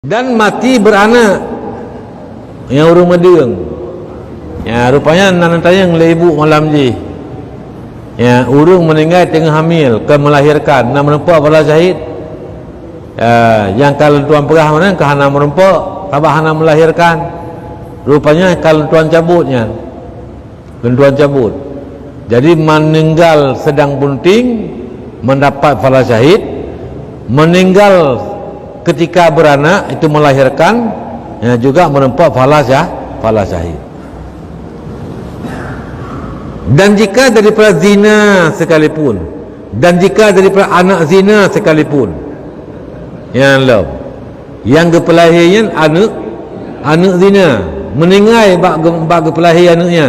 dan mati beranak yang urung medeng. Ya, rupanya nanantanya ngelebu malam ji. Ya, urung meninggal tengah hamil ke melahirkan nak menempak pada syahid. Ya, yang kalau tuan perah mana ke hana menempak tabah hana melahirkan. Rupanya kalau tuan cabutnya. Tuan cabut. Jadi meninggal sedang bunting mendapat pahala syahid, meninggal ketika beranak itu melahirkan, ya, juga menempat pahala syahid. Dan jika daripada zina sekalipun, dan jika daripada anak zina sekalipun, yang kepelahian anak zina meninggal bak kepelahian anaknya,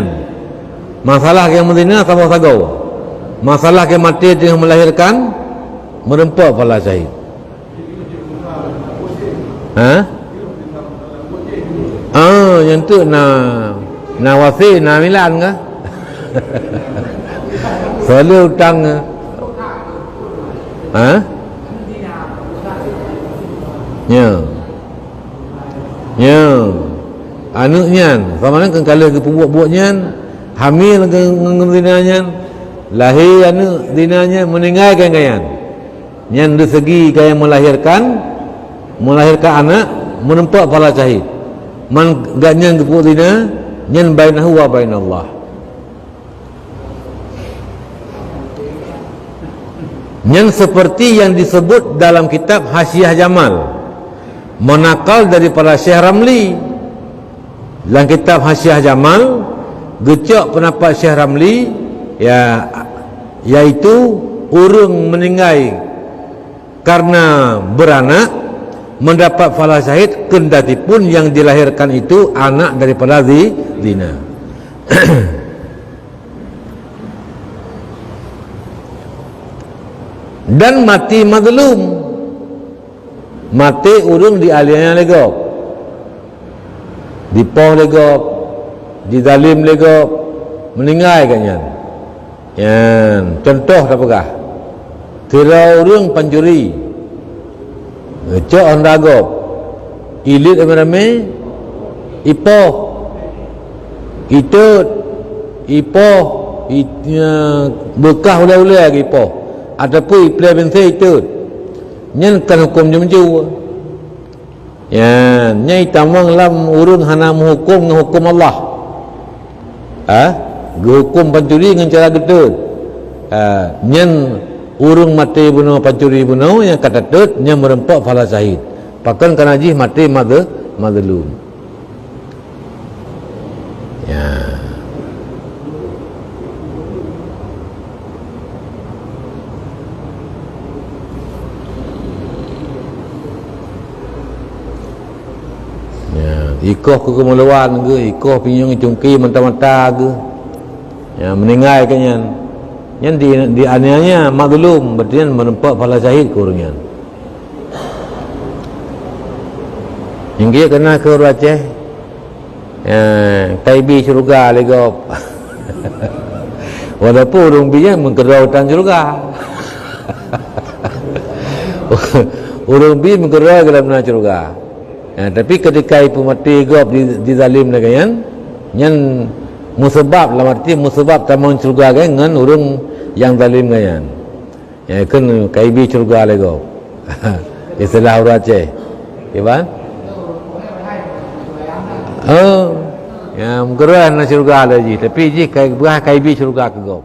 masalah yang menzina sama sagau, masalah yang mati dengan melahirkan menempat pahala syahid. Yang tu na wasi na milan ke? Selalu hutang ke? Ya. Anaknya sama mana kan kalau ke buat-buatnya hamil ke ngendinanya, lahir anak dinanya meninggalkan kayan. Yang dari segi kaya melahirkan anak menempat pahala syahid. Man gaknya gepuk dina nyen bainahu wa bainallah. Nyen seperti yang disebut dalam kitab Hasyiah Jamal, menakal daripada Syekh Ramli. Dalam kitab Hasyiah Jamal gecok pendapat Syekh Ramli, ya, yaitu urang meninggal karena beranak mendapat pahala syahid kendati pun yang dilahirkan itu anak daripada zina. Dan mati mazlum, mati urung di aliannya legok, dipoh legok, dizalim legok, meninggal katnya. Contoh apakah? Kira urung pencuri, cok ondagop, ilit ramai, ipoh, itut, ipoh, bekah ulai-ulai lagi ipoh, ataupun iplai bensin itut, nyen kan hukum jemju. Ya, nyai tamang lam urun hana menghukum dengan hukum Allah. Hukum pencuri dengan cara getut. Nyen urung mati bunuh pencuri bunuh yang kata tut yang merempak pahala syahid. Pakan kan haji mati mazlum. Ya. Ikoh ke kemulawan ke, ikoh pinyung cungki mentah-mentah ke, ya, meninggal kan yang di anianya mazlum, berarti menempat pahala syahid kurangnya. Hingga kena ke Aceh, kaibi syurga legop. Walaupun urung binya mengkerautan syurga. Urung bi mengkerau dalam syurga. Ya, tapi ketika ibu mati gop di zalim lagayan, yang musabab lah arti musabab tamang syurga kan ngan urung yang zalim gayan. Ya kan kaibi syurga lego. Istilah orang Aceh. Iban? Ya mungkin na syurga lagi, tapi ji kaibi syurga ke gop.